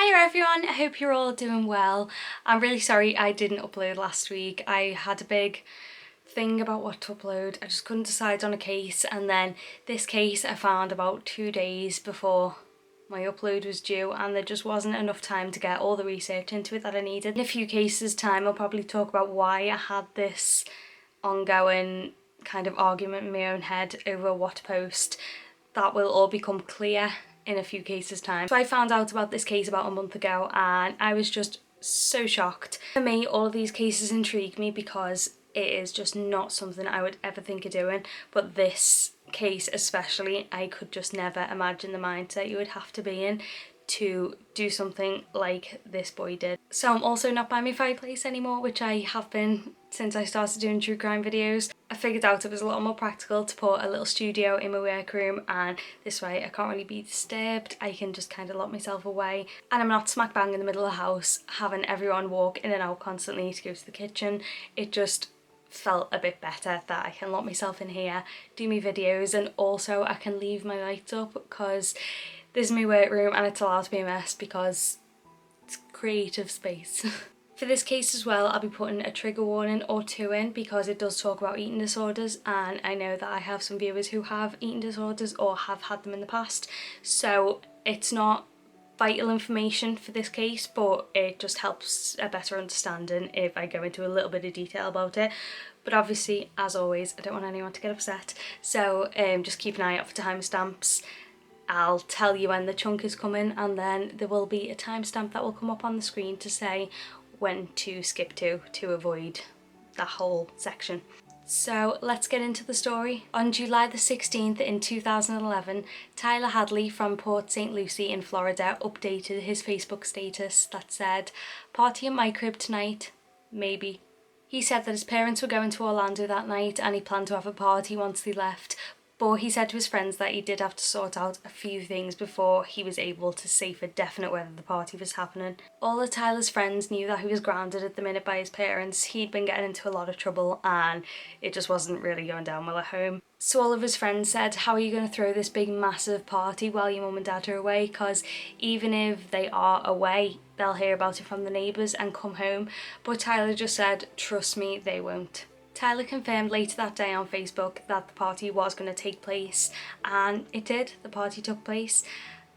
Hiya everyone, I hope you're all doing well. I'm really sorry I didn't upload last week. I had a big thing about what to upload. I just couldn't decide on a case, and then this case I found about 2 days before my upload was due, and there just wasn't enough time to get all the research into it that I needed. In a few cases time I'll probably talk about why I had this ongoing kind of argument in my own head over what to post. That will all become clear in a few cases time. So I found out about this case about a month ago and I was just so shocked. For me, all of these cases intrigue me because it is just not something I would ever think of doing, but this case especially, I could just never imagine the mindset you would have to be in to do something like this boy did. So I'm also not by my fireplace anymore, which I have been since I started doing true crime videos. I figured out it was a lot more practical to put a little studio in my workroom, and this way I can't really be disturbed. I can just kind of lock myself away and I'm not smack bang in the middle of the house having everyone walk in and out constantly to go to the kitchen. It just felt a bit better that I can lock myself in here, do my videos, and also I can leave my lights up because this is my workroom and it's allowed to be a mess because it's creative space. For this case as well, I'll be putting a trigger warning or two in because it does talk about eating disorders, and I know that I have some viewers who have eating disorders or have had them in the past, so it's not vital information for this case, but it just helps a better understanding if I go into a little bit of detail about it. But obviously, as always, I don't want anyone to get upset, so just keep an eye out for timestamps. I'll tell you when the chunk is coming, and then there will be a timestamp that will come up on the screen to say when to skip to avoid that whole section. So let's get into the story. On July the 16th in 2011, Tyler Hadley from Port St. Lucie in Florida updated his Facebook status that said, "Party at my crib tonight, maybe." He said that his parents were going to Orlando that night and he planned to have a party once they left, but he said to his friends that he did have to sort out a few things before he was able to say for definite whether the party was happening. All of Tyler's friends knew that he was grounded at the minute by his parents. He'd been getting into a lot of trouble and it just wasn't really going down well at home. So all of his friends said, "How are you going to throw this big massive party while your mum and dad are away? Because even if they are away, they'll hear about it from the neighbours and come home." But Tyler just said, "Trust me, they won't." Tyler confirmed later that day on Facebook that the party was going to take place, and it did. The party took place,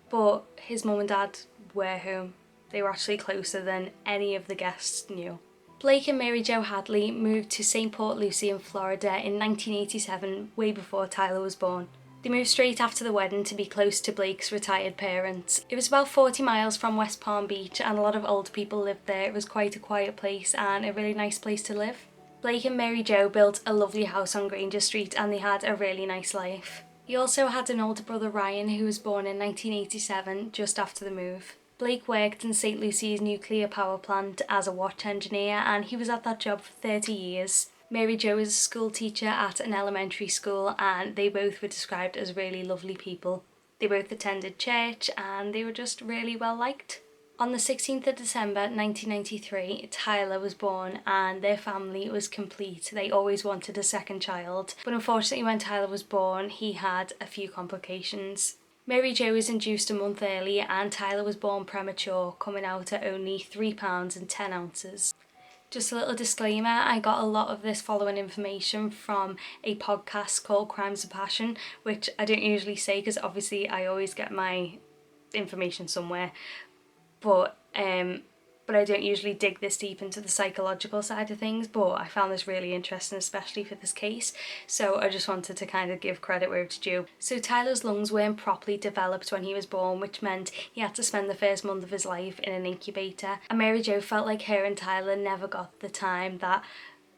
but his mum and dad were home. They were actually closer than any of the guests knew. Blake and Mary Jo Hadley moved to St. Port Lucie in Florida in 1987, way before Tyler was born. They moved straight after the wedding to be close to Blake's retired parents. It was about 40 miles from West Palm Beach and a lot of old people lived there. It was quite a quiet place and a really nice place to live. Blake and Mary Jo built a lovely house on Granger Street and they had a really nice life. He also had an older brother, Ryan, who was born in 1987, just after the move. Blake worked in St. Lucie's nuclear power plant as a watch engineer and he was at that job for 30 years. Mary Jo was a school teacher at an elementary school and they both were described as really lovely people. They both attended church and they were just really well liked. On the 16th of December 1993, Tyler was born and their family was complete. They always wanted a second child, but unfortunately when Tyler was born, he had a few complications. Mary Jo was induced a month early and Tyler was born premature, coming out at only 3 pounds and 10 ounces. Just a little disclaimer, I got a lot of this following information from a podcast called Crimes of Passion, which I don't usually say because obviously I always get my information somewhere. But I don't usually dig this deep into the psychological side of things, but I found this really interesting, especially for this case, so I just wanted to kind of give credit where it's due. So Tyler's lungs weren't properly developed when he was born, which meant he had to spend the first month of his life in an incubator, and Mary Jo felt like her and Tyler never got the time that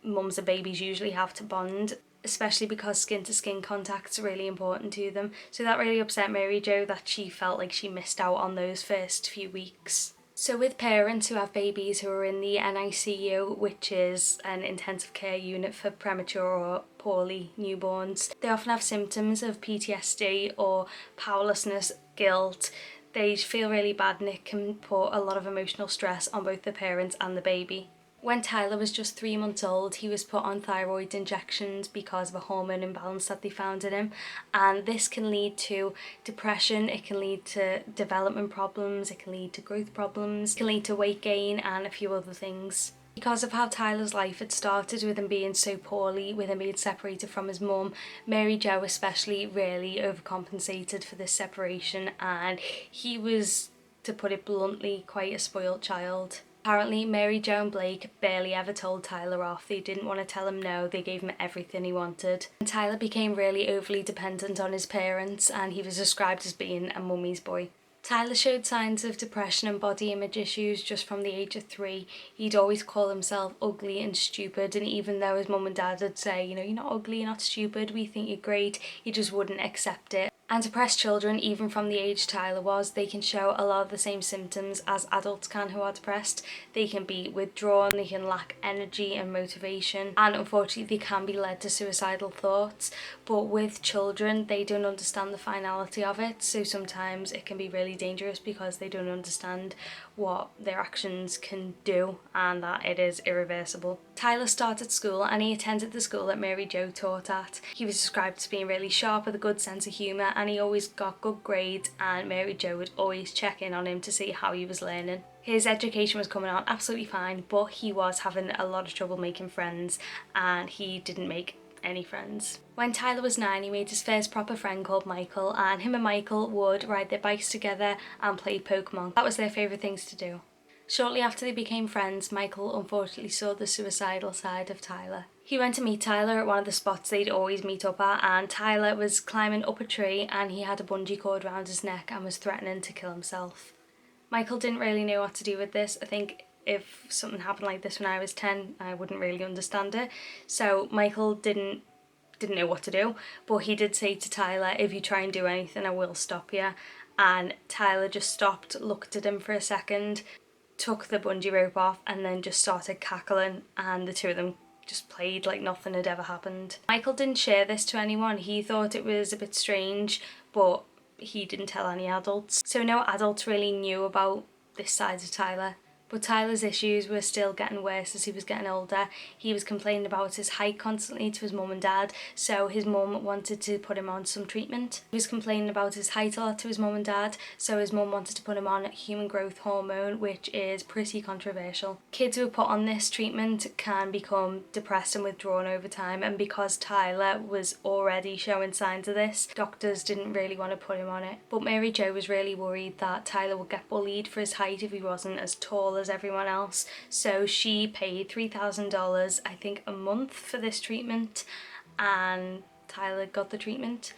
mums and babies usually have to bond, especially because skin-to-skin contact's really important to them. So that really upset Mary Jo that she felt like she missed out on those first few weeks. So with parents who have babies who are in the NICU, which is an intensive care unit for premature or poorly newborns, they often have symptoms of PTSD or powerlessness, guilt. They feel really bad and it can put a lot of emotional stress on both the parents and the baby. When Tyler was just 3 months old, he was put on thyroid injections because of a hormone imbalance that they found in him, and this can lead to depression, it can lead to development problems, it can lead to growth problems, it can lead to weight gain and a few other things. Because of how Tyler's life had started, with him being so poorly, with him being separated from his mum, Mary Jo especially really overcompensated for this separation, and he was, to put it bluntly, quite a spoiled child. Apparently, Mary Jo and Blake barely ever told Tyler off. They didn't want to tell him no, they gave him everything he wanted. And Tyler became really overly dependent on his parents, and he was described as being a mummy's boy. Tyler showed signs of depression and body image issues just from the age of 3. He'd always call himself ugly and stupid, and even though his mum and dad would say, you know, you're not ugly, you're not stupid, we think you're great, he just wouldn't accept it. And depressed children, even from the age Tyler was, they can show a lot of the same symptoms as adults can who are depressed. They can be withdrawn, they can lack energy and motivation, and unfortunately they can be led to suicidal thoughts. But with children, they don't understand the finality of it, so sometimes it can be really dangerous because they don't understand what their actions can do and that it is irreversible. Tyler started school and he attended the school that Mary Jo taught at. He was described as being really sharp with a good sense of humour, and he always got good grades, and Mary Jo would always check in on him to see how he was learning. His education was coming on absolutely fine, but he was having a lot of trouble making friends, and he didn't make any friends. When Tyler was 9, he made his first proper friend called Michael, and him and Michael would ride their bikes together and play Pokemon. That was their favourite things to do. Shortly after they became friends, Michael unfortunately saw the suicidal side of Tyler. He went to meet Tyler at one of the spots they'd always meet up at, and Tyler was climbing up a tree and he had a bungee cord around his neck and was threatening to kill himself. Michael didn't really know what to do with this. I think if something happened like this when I was 10, I wouldn't really understand it. So Michael didn't know what to do, but he did say to Tyler, if you try and do anything, I will stop you. And Tyler just stopped, looked at him for a second, took the bungee rope off, and then just started cackling, and the two of them just played like nothing had ever happened. Michael didn't share this to anyone. He thought it was a bit strange, but he didn't tell any adults. So no adults really knew about this side of Tyler. But Tyler's issues were still getting worse as he was getting older. He was complaining about his height constantly to his mum and dad, so his mum wanted to put him on some treatment. He was complaining about his height a lot to his mum and dad, so his mum wanted to put him on human growth hormone, which is pretty controversial. Kids who are put on this treatment can become depressed and withdrawn over time, and because Tyler was already showing signs of this, doctors didn't really want to put him on it. But Mary Jo was really worried that Tyler would get bullied for his height if he wasn't as tall as everyone else, so she paid $3,000 I think a month for this treatment, and Tyler got the treatment.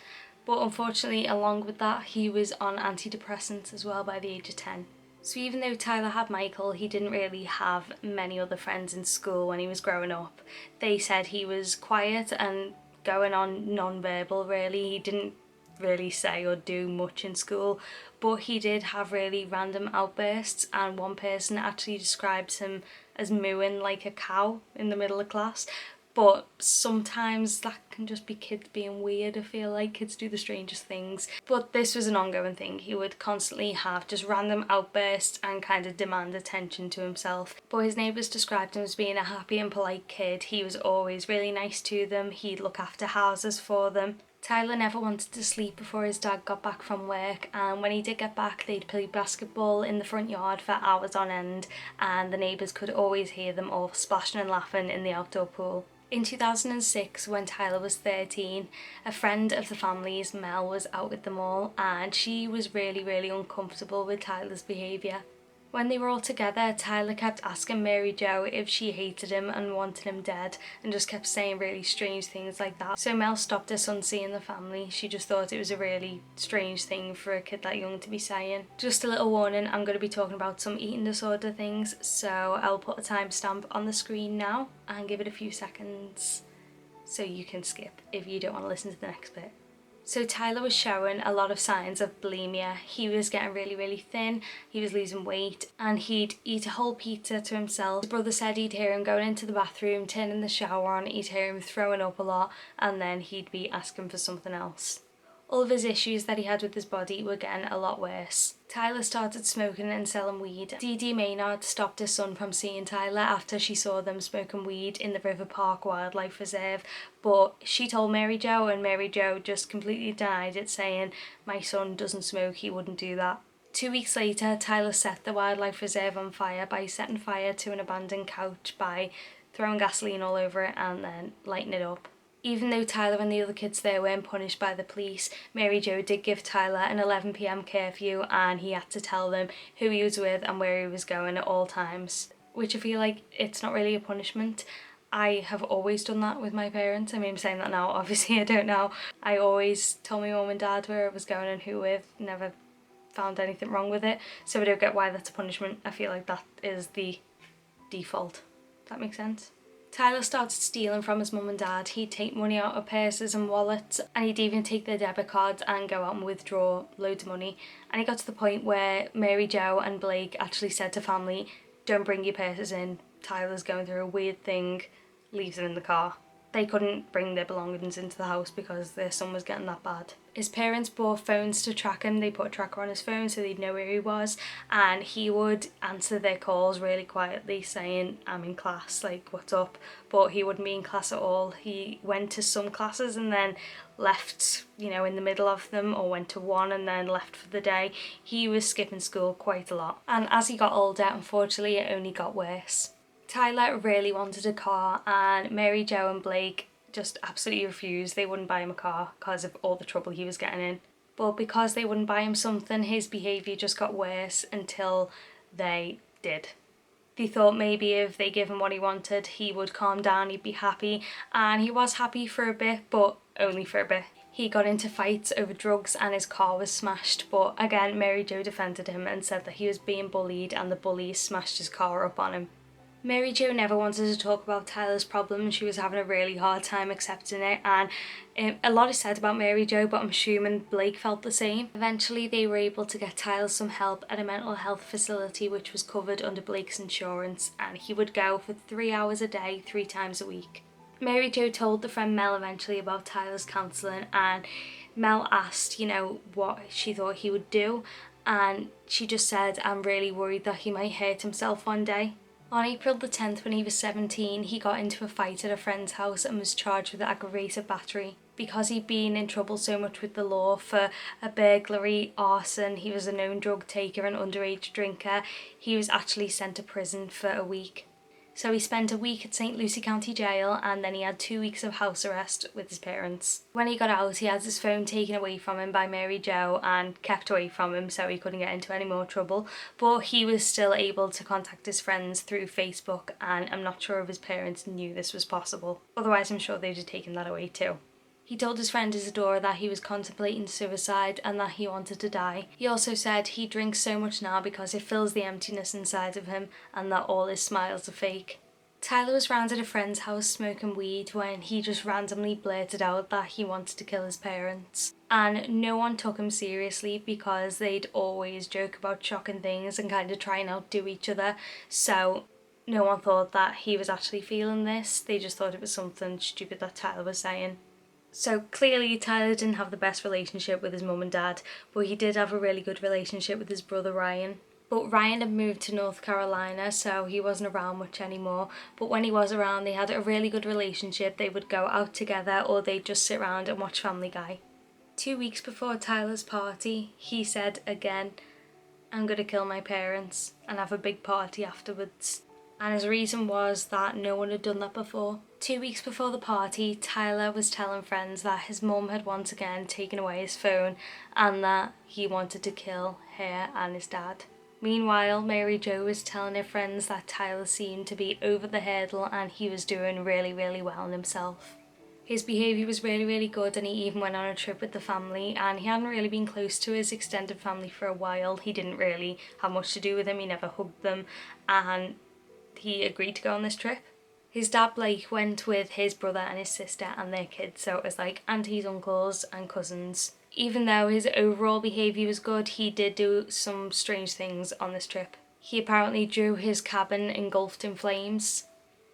But unfortunately, along with that, he was on antidepressants as well by the age of 10. So even though Tyler had Michael, he didn't really have many other friends in school when he was growing up. They said he was quiet and going on non-verbal really. He didn't really say or do much in school, but he did have really random outbursts, and one person actually describes him as mooing like a cow in the middle of class. But sometimes that can just be kids being weird. I feel like kids do the strangest things. But this was an ongoing thing. He would constantly have just random outbursts and kind of demand attention to himself. But his neighbours described him as being a happy and polite kid. He was always really nice to them. He'd look after houses for them. Tyler never wanted to sleep before his dad got back from work, and when he did get back they'd play basketball in the front yard for hours on end, and the neighbours could always hear them all splashing and laughing in the outdoor pool. In 2006, when Tyler was 13, a friend of the family's, Mel, was out with them all, and she was really uncomfortable with Tyler's behaviour. When they were all together, Tyler kept asking Mary Jo if she hated him and wanted him dead, and just kept saying really strange things like that. So Mel stopped her son seeing the family. She just thought it was a really strange thing for a kid that young to be saying. Just a little warning, I'm going to be talking about some eating disorder things, so I'll put a timestamp on the screen now and give it a few seconds so you can skip if you don't want to listen to the next bit. So Tyler was showing a lot of signs of bulimia. He was getting really thin, he was losing weight, and he'd eat a whole pizza to himself. His brother said he'd hear him going into the bathroom, turning the shower on, he'd hear him throwing up a lot, and then he'd be asking for something else. All of his issues that he had with his body were getting a lot worse. Tyler started smoking and selling weed. Dee Dee Maynard stopped his son from seeing Tyler after she saw them smoking weed in the River Park Wildlife Reserve, but she told Mary Jo, and Mary Jo just completely denied it, saying, "My son doesn't smoke, he wouldn't do that." 2 weeks later, Tyler set the wildlife reserve on fire by setting fire to an abandoned couch by throwing gasoline all over it and then lighting it up. Even though Tyler and the other kids there weren't punished by the police, Mary Jo did give Tyler an 11 p.m. curfew, and he had to tell them who he was with and where he was going at all times, which I feel like it's not really a punishment. I have always done that with my parents. I mean, I'm saying that now, obviously I don't know. I always told my mum and dad where I was going and who with, never found anything wrong with it, so I don't get why that's a punishment. I feel like that is the default. Does that make sense? Tyler started stealing from his mum and dad. He'd take money out of purses and wallets, and he'd even take their debit cards and go out and withdraw loads of money. And he got to the point where Mary Jo and Blake actually said to family, "Don't bring your purses in, Tyler's going through a weird thing," leaves them in the car. They couldn't bring their belongings into the house because their son was getting that bad. His parents bought phones to track him. They put a tracker on his phone so they'd know where he was, and he would answer their calls really quietly saying, "I'm in class, like, what's up?" But he wouldn't be in class at all. He went to some classes and then left, in the middle of them, or went to one and then left for the day. He was skipping school quite a lot. And as he got older, unfortunately, it only got worse. Tyler really wanted a car, and Mary Jo and Blake just absolutely refused. They wouldn't buy him a car because of all the trouble he was getting in. But because they wouldn't buy him something, his behaviour just got worse until they did. They thought maybe if they gave him what he wanted, he would calm down, he'd be happy, and he was happy for a bit, but only for a bit. He got into fights over drugs and his car was smashed, but again, Mary Jo defended him and said that he was being bullied and the bullies smashed his car up on him. Mary Jo never wanted to talk about Tyler's problems. She was having a really hard time accepting it, and a lot is said about Mary Jo, but I'm assuming Blake felt the same. Eventually they were able to get Tyler some help at a mental health facility which was covered under Blake's insurance, and he would go for 3 hours a day, 3 times a week. Mary Jo told the friend Mel eventually about Tyler's counselling, and Mel asked, what she thought he would do, and she just said, "I'm really worried that he might hurt himself one day." On April the 10th, when he was 17, he got into a fight at a friend's house and was charged with aggravated battery. Because he'd been in trouble so much with the law for a burglary, arson, he was a known drug taker and underage drinker, he was actually sent to prison for a week. So he spent a week at St. Lucie County Jail, and then he had 2 weeks of house arrest with his parents. When he got out, he had his phone taken away from him by Mary Jo and kept away from him so he couldn't get into any more trouble, but he was still able to contact his friends through Facebook, and I'm not sure if his parents knew this was possible. Otherwise, I'm sure they'd have taken that away too. He told his friend Isadora that he was contemplating suicide and that he wanted to die. He also said he drinks so much now because it fills the emptiness inside of him and that all his smiles are fake. Tyler was round at a friend's house smoking weed when he just randomly blurted out that he wanted to kill his parents. And no one took him seriously because they'd always joke about shocking things and kind of try and outdo each other. So no one thought that he was actually feeling this. They just thought it was something stupid that Tyler was saying. So clearly Tyler didn't have the best relationship with his mum and dad, but he did have a really good relationship with his brother Ryan. But Ryan had moved to North Carolina, so he wasn't around much anymore. But when he was around, they had a really good relationship. They would go out together or they'd just sit around and watch Family Guy. 2 weeks before Tyler's party, he said again, "I'm gonna kill my parents and have a big party afterwards." And his reason was that no one had done that before. 2 weeks before the party, Tyler was telling friends that his mum had once again taken away his phone and that he wanted to kill her and his dad. Meanwhile, Mary Jo was telling her friends that Tyler seemed to be over the hurdle and he was doing really, really well in himself. His behaviour was really, really good, and he even went on a trip with the family, and he hadn't really been close to his extended family for a while. He didn't really have much to do with them, he never hugged them, and he agreed to go on this trip. His dad Blake went with his brother and his sister and their kids, so it was like aunties, uncles and cousins. Even though his overall behaviour was good, he did do some strange things on this trip. He apparently drew his cabin engulfed in flames.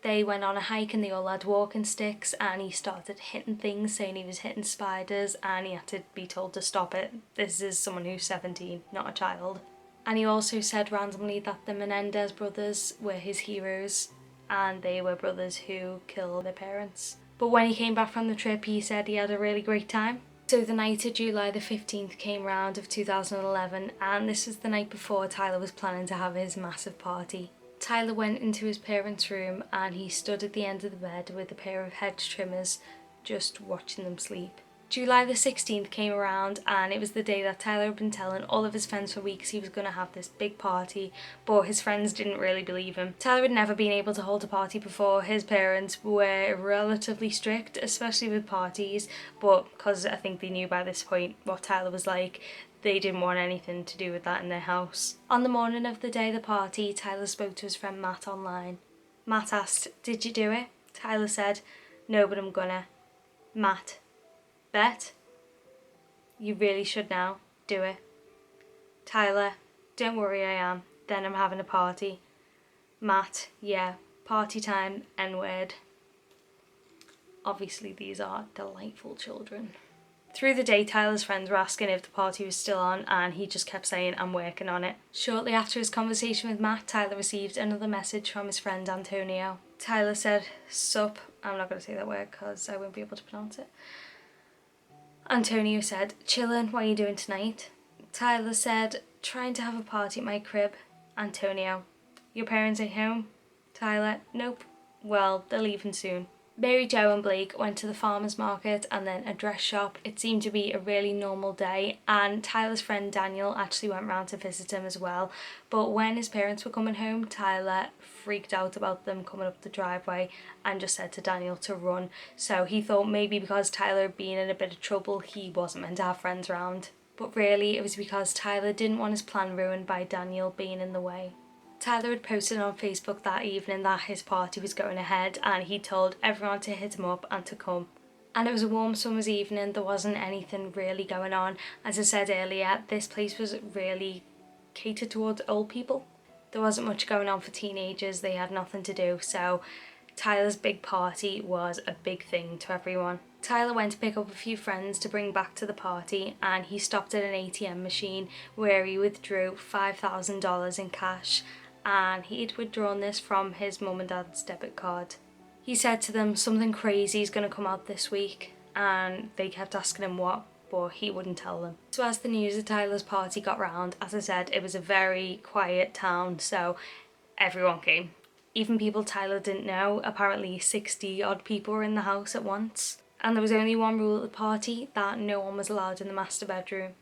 They went on a hike and they all had walking sticks, and he started hitting things, saying he was hitting spiders, and he had to be told to stop it. This is someone who's 17, not a child. And he also said randomly that the Menendez brothers were his heroes, and they were brothers who killed their parents. But when he came back from the trip, he said he had a really great time. So the night of July the 15th came round of 2011, and this was the night before Tyler was planning to have his massive party. Tyler went into his parents' room and he stood at the end of the bed with a pair of hedge trimmers, just watching them sleep. July the 16th came around, and it was the day that Tyler had been telling all of his friends for weeks he was going to have this big party, but his friends didn't really believe him. Tyler had never been able to hold a party before. His parents were relatively strict, especially with parties, but because I think they knew by this point what Tyler was like, they didn't want anything to do with that in their house. On the morning of the day of the party, Tyler spoke to his friend Matt online. Matt asked, "Did you do it?" Tyler said, "No, but I'm gonna." Matt: "Bet?" "You really should now. Do it." Tyler: "Don't worry, I am. Then I'm having a party." Matt: "Yeah, party time, N-word." Obviously these are delightful children. Through the day, Tyler's friends were asking if the party was still on, and he just kept saying, "I'm working on it." Shortly after his conversation with Matt, Tyler received another message from his friend Antonio. Tyler said, "Sup," I'm not going to say that word because I won't be able to pronounce it. Antonio said, "Chillin', what are you doing tonight?" Tyler said, "Trying to have a party at my crib." Antonio: "Your parents at home?" Tyler: "Nope. Well, they're leaving soon." Mary Jo and Blake went to the farmer's market and then a dress shop. It seemed to be a really normal day, and Tyler's friend Daniel actually went round to visit him as well. But when his parents were coming home, Tyler freaked out about them coming up the driveway and just said to Daniel to run. So he thought maybe because Tyler had been in a bit of trouble, he wasn't meant to have friends around. But really, it was because Tyler didn't want his plan ruined by Daniel being in the way. Tyler had posted on Facebook that evening that his party was going ahead, and he told everyone to hit him up and to come. And it was a warm summer's evening. There wasn't anything really going on. As I said earlier, this place was really catered towards old people. There wasn't much going on for teenagers. They had nothing to do, so Tyler's big party was a big thing to everyone. Tyler went to pick up a few friends to bring back to the party, and he stopped at an ATM machine where he withdrew $5,000 in cash, and he'd withdrawn this from his mum and dad's debit card. He said to them something crazy is going to come out this week, and they kept asking him what, but he wouldn't tell them. So as the news of Tyler's party got round, as I said, it was a very quiet town, so everyone came. Even people Tyler didn't know. Apparently 60 odd people were in the house at once. And there was only one rule at the party, that no one was allowed in the master bedroom.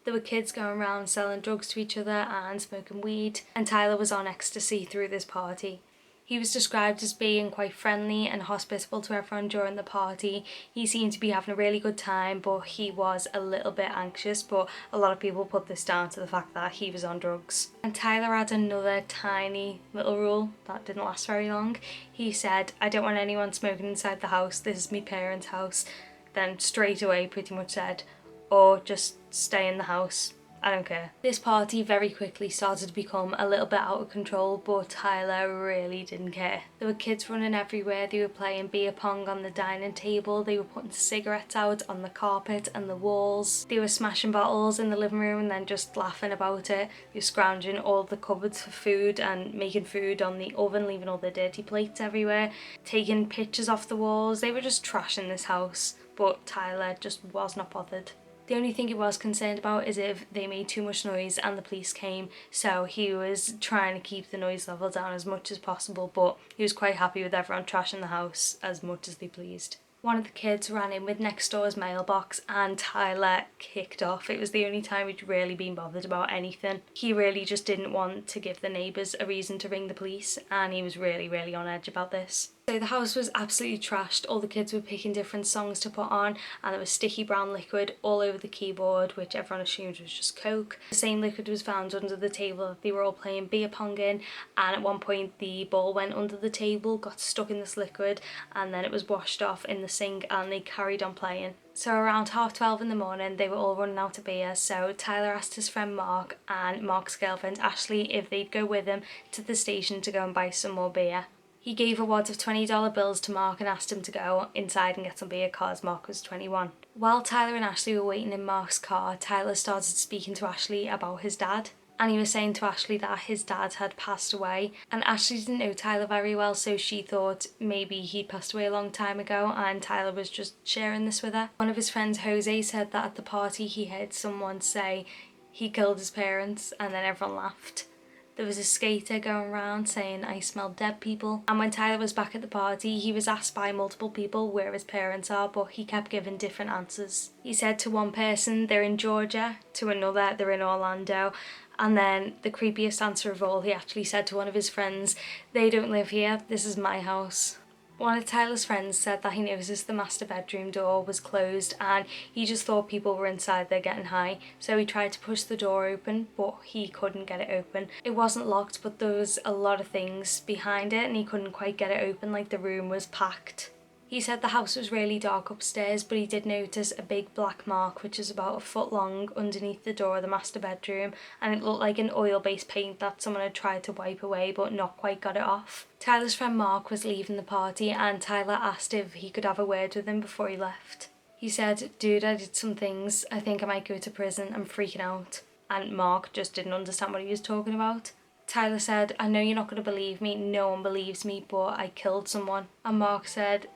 There were kids going around selling drugs to each other and smoking weed, and Tyler was on ecstasy through this party. He was described as being quite friendly and hospitable to everyone during the party. He seemed to be having a really good time, but he was a little bit anxious, but a lot of people put this down to the fact that he was on drugs. And Tyler had another tiny little rule that didn't last very long. He said, "I don't want anyone smoking inside the house. This is my parents' house." Then straight away pretty much said, "Or just stay in the house. I don't care." This party very quickly started to become a little bit out of control, but Tyler really didn't care. There were kids running everywhere. They were playing beer pong on the dining table. They were putting cigarettes out on the carpet and the walls. They were smashing bottles in the living room and then just laughing about it. They were scrounging all the cupboards for food and making food on the oven, leaving all the dirty plates everywhere, taking pictures off the walls. They were just trashing this house, but Tyler just was not bothered. The only thing he was concerned about is if they made too much noise and the police came, so he was trying to keep the noise level down as much as possible, but he was quite happy with everyone trashing the house as much as they pleased. One of the kids ran in with next door's mailbox and Tyler kicked off. It was the only time he'd really been bothered about anything. He really just didn't want to give the neighbours a reason to ring the police, and he was really on edge about this. So the house was absolutely trashed. All the kids were picking different songs to put on, and there was sticky brown liquid all over the keyboard, which everyone assumed was just Coke. The same liquid was found under the table that they were all playing beer pong in, and at one point the ball went under the table, got stuck in this liquid, and then it was washed off in the sink, and they carried on playing. So around 12:30 in the morning, they were all running out of beer, so Tyler asked his friend Mark and Mark's girlfriend Ashley if they'd go with him to the station to go and buy some more beer. He gave a wad of $20 bills to Mark and asked him to go inside and get some beer because Mark was 21. While Tyler and Ashley were waiting in Mark's car, Tyler started speaking to Ashley about his dad. And he was saying to Ashley that his dad had passed away. And Ashley didn't know Tyler very well, so she thought maybe he'd passed away a long time ago and Tyler was just sharing this with her. One of his friends, Jose, said that at the party he heard someone say he killed his parents, and then everyone laughed. There was a skater going around saying, "I smell dead people." And when Tyler was back at the party, he was asked by multiple people where his parents are, but he kept giving different answers. He said to one person, they're in Georgia, to another, they're in Orlando. And then the creepiest answer of all, he actually said to one of his friends, "They don't live here, this is my house." One of Tyler's friends said that he noticed the master bedroom door was closed and he just thought people were inside there getting high, so he tried to push the door open but he couldn't get it open. It wasn't locked, but there was a lot of things behind it and he couldn't quite get it open, like the room was packed. He said the house was really dark upstairs, but he did notice a big black mark which is about a foot long underneath the door of the master bedroom, and it looked like an oil-based paint that someone had tried to wipe away but not quite got it off. Tyler's friend Mark was leaving the party and Tyler asked if he could have a word with him before he left. He said, "Dude, I did some things, I think I might go to prison, I'm freaking out." And Mark just didn't understand what he was talking about. Tyler said, "I know you're not going to believe me, no one believes me, but I killed someone." And Mark said,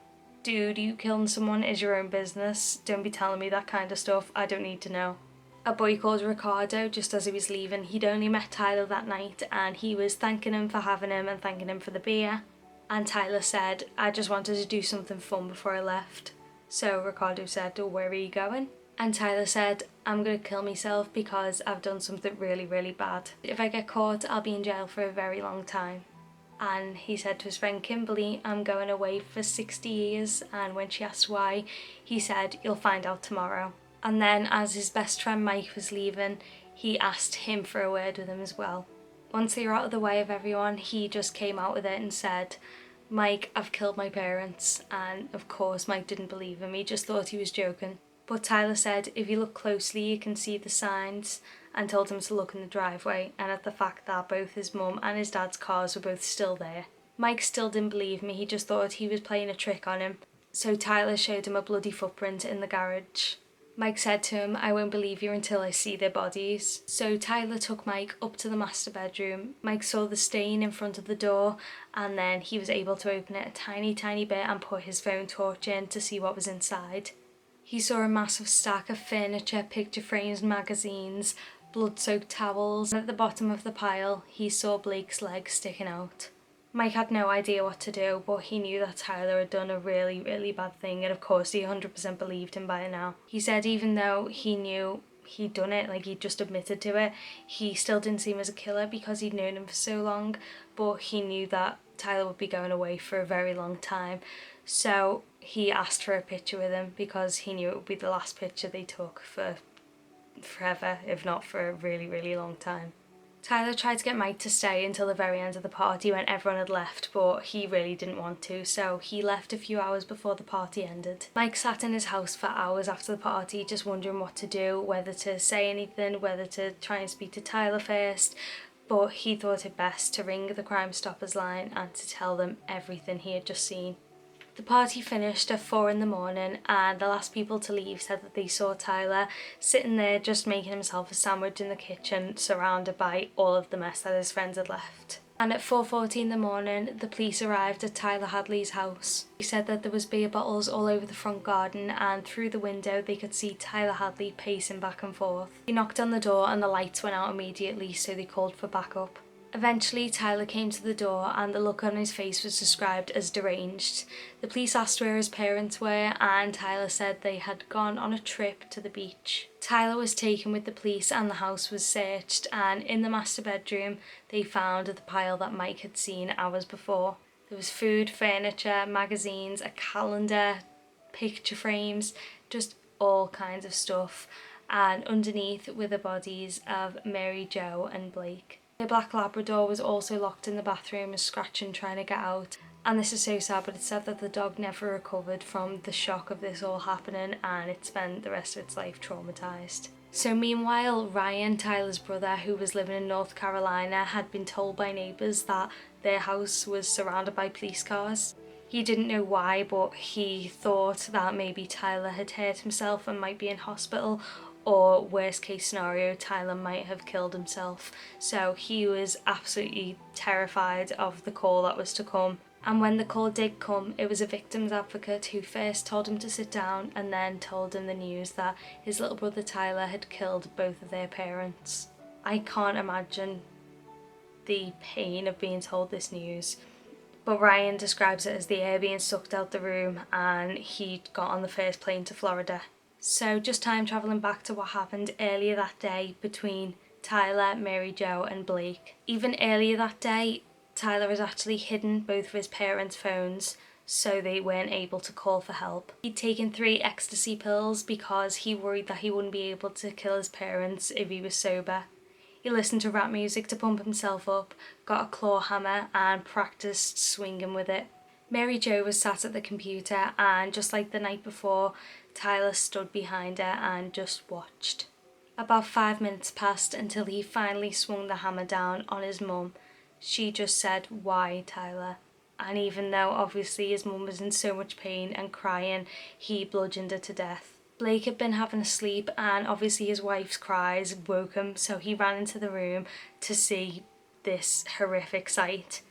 "Dude, you killing someone is your own business. Don't be telling me that kind of stuff. I don't need to know." A boy called Ricardo, just as he was leaving, he'd only met Tyler that night and he was thanking him for having him and thanking him for the beer. And Tyler said, "I just wanted to do something fun before I left." So Ricardo said, "Oh, where are you going?" And Tyler said, "I'm going to kill myself because I've done something really, really bad. If I get caught, I'll be in jail for a very long time." And he said to his friend Kimberly, "I'm going away for 60 years. And when she asked why, he said, "You'll find out tomorrow." And then as his best friend Mike was leaving, he asked him for a word with him as well. Once they were out of the way of everyone, he just came out with it and said, "Mike, I've killed my parents." And of course Mike didn't believe him, he just thought he was joking. But Tyler said if you look closely you can see the signs, and told him to look in the driveway and at the fact that both his mum and his dad's cars were both still there. Mike still didn't believe me, he just thought he was playing a trick on him, so Tyler showed him a bloody footprint in the garage. Mike said to him, "I won't believe you until I see their bodies." So Tyler took Mike up to the master bedroom. Mike saw the stain in front of the door and then he was able to open it a tiny bit and put his phone torch in to see what was inside. He saw a massive stack of furniture, picture frames, magazines, blood-soaked towels, and at the bottom of the pile he saw Blake's leg sticking out. Mike had no idea what to do, but he knew that Tyler had done a really, really bad thing, and of course he 100% believed him by now. He said even though he knew he'd done it, like he'd just admitted to it, he still didn't see him as a killer because he'd known him for so long, but he knew that Tyler would be going away for a very long time. So he asked for a picture with him because he knew it would be the last picture they took for forever, if not for a really, really long time. Tyler tried to get Mike to stay until the very end of the party when everyone had left, but he really didn't want to, so he left a few hours before the party ended. Mike sat in his house for hours after the party just wondering what to do, whether to say anything, whether to try and speak to Tyler first, but he thought it best to ring the Crime Stoppers line and to tell them everything he had just seen. The party finished at 4 in the morning and the last people to leave said that they saw Tyler sitting there just making himself a sandwich in the kitchen, surrounded by all of the mess that his friends had left. And at 4:40 in the morning, the police arrived at Tyler Hadley's house. He said that there was beer bottles all over the front garden and through the window they could see Tyler Hadley pacing back and forth. He knocked on the door and the lights went out immediately, so they called for backup. Eventually Tyler came to the door and the look on his face was described as deranged. The police asked where his parents were and Tyler said they had gone on a trip to the beach. Tyler was taken with the police and the house was searched, and in the master bedroom they found the pile that Mike had seen hours before. There was food, furniture, magazines, a calendar, picture frames, just all kinds of stuff, and underneath were the bodies of Mary Jo and Blake. The black Labrador was also locked in the bathroom, scratching trying to get out. And this is so sad, but it's said that the dog never recovered from the shock of this all happening and it spent the rest of its life traumatised. So meanwhile, Ryan, Tyler's brother, who was living in North Carolina, had been told by neighbours that their house was surrounded by police cars. He didn't know why, but he thought that maybe Tyler had hurt himself and might be in hospital, or worst case scenario, Tyler might have killed himself. So he was absolutely terrified of the call that was to come. And when the call did come, it was a victim's advocate who first told him to sit down and then told him the news that his little brother Tyler had killed both of their parents. I can't imagine the pain of being told this news. But Ryan describes it as the air being sucked out the room, and he got on the first plane to Florida. So just time travelling back to what happened earlier that day between Tyler, Mary Jo and Blake. Even earlier that day, Tyler has actually hidden both of his parents' phones so they weren't able to call for help. He'd taken 3 ecstasy pills because he worried that he wouldn't be able to kill his parents if he was sober. He listened to rap music to pump himself up, got a claw hammer and practiced swinging with it. Mary Jo was sat at the computer, and just like the night before, Tyler stood behind her and just watched. About 5 minutes passed until he finally swung the hammer down on his mum. She just said, "Why, Tyler?" And even though obviously his mum was in so much pain and crying, he bludgeoned her to death. Blake had been having a sleep, and obviously his wife's cries woke him, so he ran into the room to see this horrific sight.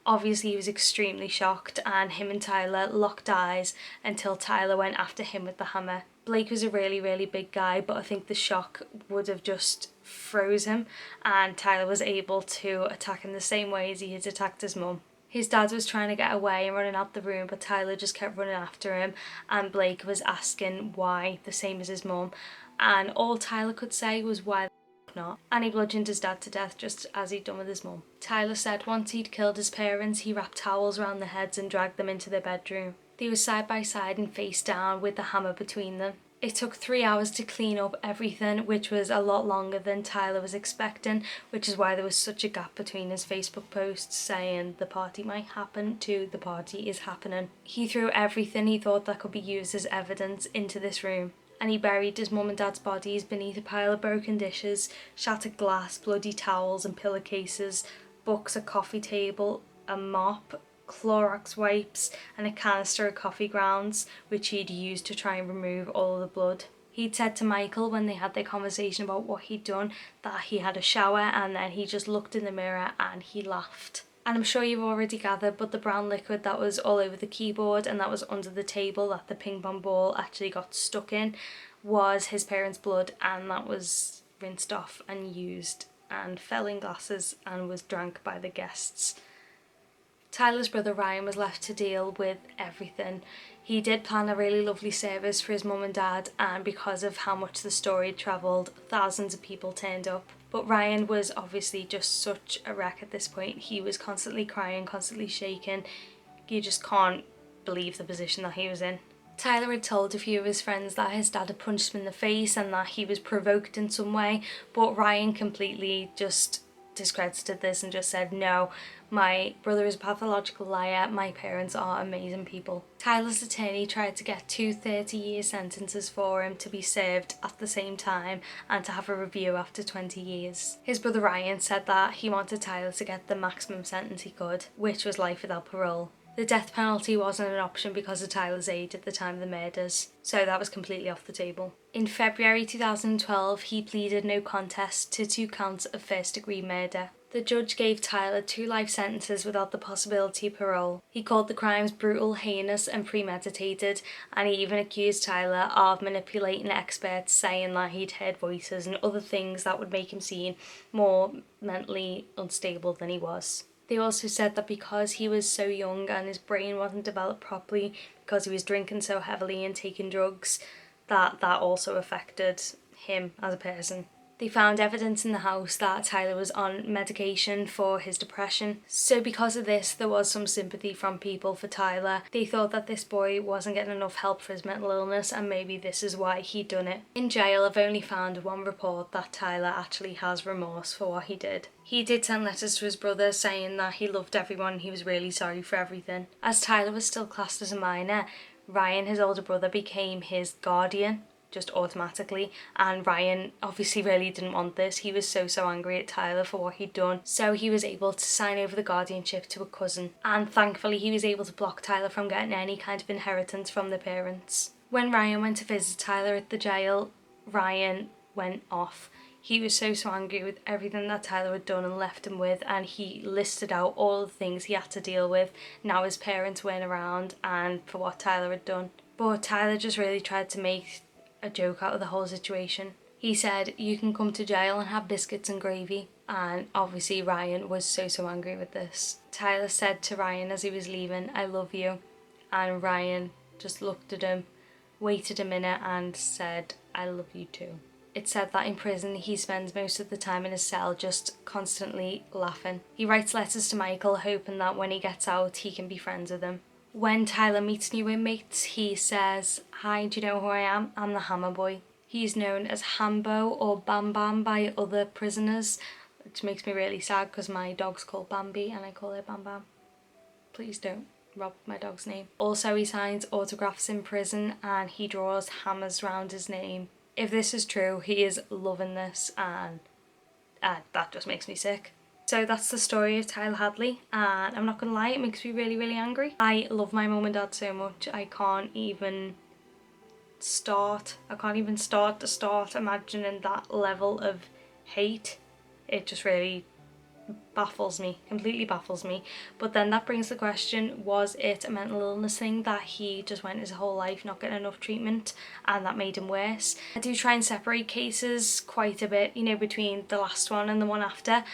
Obviously he was extremely shocked, and him and Tyler locked eyes until Tyler went after him with the hammer. Blake was a really big guy, but I think the shock would have just froze him, and Tyler was able to attack him the same way as he had attacked his mum. His dad was trying to get away and running out the room, but Tyler just kept running after him, and Blake was asking why, the same as his mum, and all Tyler could say was why the not, and he bludgeoned his dad to death just as he'd done with his mum. Tyler said once he'd killed his parents, he wrapped towels around their heads and dragged them into their bedroom. They were side by side and face down with the hammer between them. It took 3 hours to clean up everything, which was a lot longer than Tyler was expecting, which is why there was such a gap between his Facebook posts saying the party might happen to the party is happening. He threw everything he thought that could be used as evidence into this room, and he buried his mum and dad's bodies beneath a pile of broken dishes, shattered glass, bloody towels and pillowcases, books, a coffee table, a mop, Clorox wipes and a canister of coffee grounds, which he'd used to try and remove all of the blood. He'd said to Michael when they had their conversation about what he'd done that he had a shower, and then he just looked in the mirror and he laughed. And I'm sure you've already gathered, but the brown liquid that was all over the keyboard and that was under the table that the ping pong ball actually got stuck in was his parents' blood, and that was rinsed off and used and fell in glasses and was drank by the guests. Tyler's brother Ryan was left to deal with everything. He did plan a really lovely service for his mum and dad, and because of how much the story had travelled, thousands of people turned up. But Ryan was obviously just such a wreck at this point. He was constantly crying, constantly shaking. You just can't believe the position that he was in. Tyler had told a few of his friends that his dad had punched him in the face and that he was provoked in some way, but Ryan completely just discredited this and just said, "No, my brother is a pathological liar, my parents are amazing people." Tyler's attorney tried to get 2 30-year sentences for him to be served at the same time and to have a review after 20 years. His brother Ryan said that he wanted Tyler to get the maximum sentence he could, which was life without parole. The death penalty wasn't an option because of Tyler's age at the time of the murders, so that was completely off the table. In February 2012, he pleaded no contest to 2 counts of first-degree murder. The judge gave Tyler 2 life sentences without the possibility of parole. He called the crimes brutal, heinous and premeditated, and he even accused Tyler of manipulating experts, saying that he'd heard voices and other things that would make him seem more mentally unstable than he was. They also said that because he was so young and his brain wasn't developed properly because he was drinking so heavily and taking drugs, that also affected him as a person. They found evidence in the house that Tyler was on medication for his depression. So because of this, there was some sympathy from people for Tyler. They thought that this boy wasn't getting enough help for his mental illness, and maybe this is why he'd done it. In jail, I've only found 1 report that Tyler actually has remorse for what he did. He did send letters to his brother saying that he loved everyone and he was really sorry for everything. As Tyler was still classed as a minor, Ryan, his older brother, became his guardian just automatically, and Ryan obviously really didn't want this. He was so angry at Tyler for what he'd done, so he was able to sign over the guardianship to a cousin, and thankfully he was able to block Tyler from getting any kind of inheritance from the parents. When Ryan went to visit Tyler at the jail, Ryan went off. He was so angry with everything that Tyler had done and left him with, and he listed out all the things he had to deal with now his parents weren't around and for what Tyler had done. But Tyler just really tried to make a joke out of the whole situation. He said, "You can come to jail and have biscuits and gravy." And obviously Ryan was so angry with this. Tyler said to Ryan as he was leaving, "I love you." And Ryan just looked at him, waited a minute and said, "I love you too." It's said that in prison he spends most of the time in his cell just constantly laughing. He writes letters to Michael hoping that when he gets out he can be friends with him. When Tyler meets new inmates, he says, "Hi, do you know who I am? I'm the Hammer Boy." He's known as Hambo or Bam Bam by other prisoners, which makes me really sad because my dog's called Bambi and I call her Bam Bam. Please don't rob my dog's name. Also, he signs autographs in prison and he draws hammers around his name. If this is true, he is loving this, and that just makes me sick. So that's the story of Tyler Hadley, and I'm not gonna lie, it makes me really angry. I love my mum and dad so much, I can't even start to start imagining that level of hate. It just really baffles me, completely baffles me. But then that brings the question, was it a mental illness thing that he just went his whole life not getting enough treatment and that made him worse? I do try and separate cases quite a bit, you know, between the last one and the one after,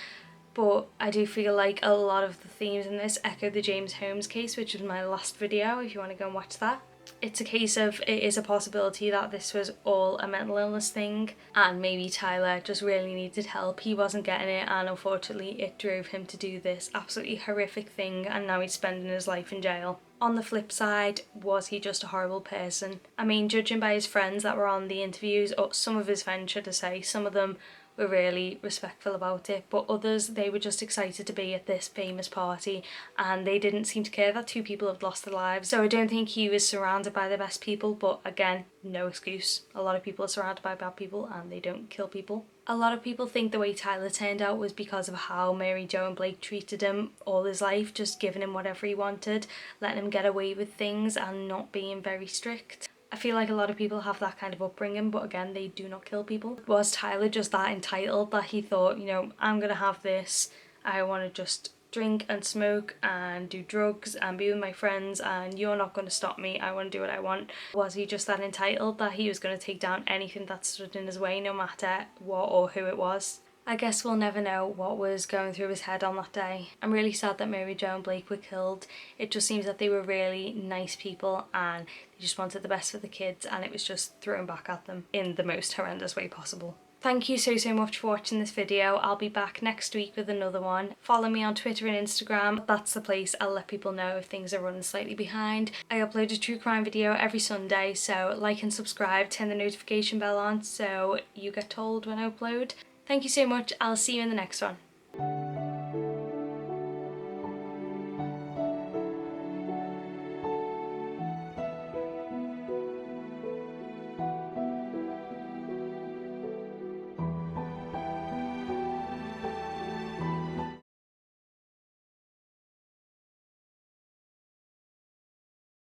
but I do feel like a lot of the themes in this echo the James Holmes case, which was my last video if you want to go and watch that. It's a case of, it is a possibility that this was all a mental illness thing and maybe Tyler just really needed help. He wasn't getting it and unfortunately it drove him to do this absolutely horrific thing, and now he's spending his life in jail. On the flip side, was he just a horrible person? I mean, judging by his friends that were on the interviews, or some of his friends should I say, some of them were really respectful about it, but others, they were just excited to be at this famous party and they didn't seem to care that two people had lost their lives. So I don't think he was surrounded by the best people, but again, no excuse. A lot of people are surrounded by bad people and they don't kill people. A lot of people think the way Tyler turned out was because of how Mary Jo and Blake treated him all his life, just giving him whatever he wanted, letting him get away with things and not being very strict. I feel like a lot of people have that kind of upbringing, but again, they do not kill people. Was Tyler just that entitled that he thought, you know, I'm gonna have this, I want to just drink and smoke and do drugs and be with my friends and you're not going to stop me, I want to do what I want? Was he just that entitled that he was going to take down anything that stood in his way, no matter what or who it was? I guess we'll never know what was going through his head on that day. I'm really sad that Mary Jo and Blake were killed. It just seems that they were really nice people and they just wanted the best for the kids, and it was just thrown back at them in the most horrendous way possible. Thank you so much for watching this video. I'll be back next week with another one. Follow me on Twitter and Instagram. That's the place I'll let people know if things are running slightly behind. I upload a true crime video every Sunday, so like and subscribe, turn the notification bell on so you get told when I upload. Thank you so much. I'll see you in the next one.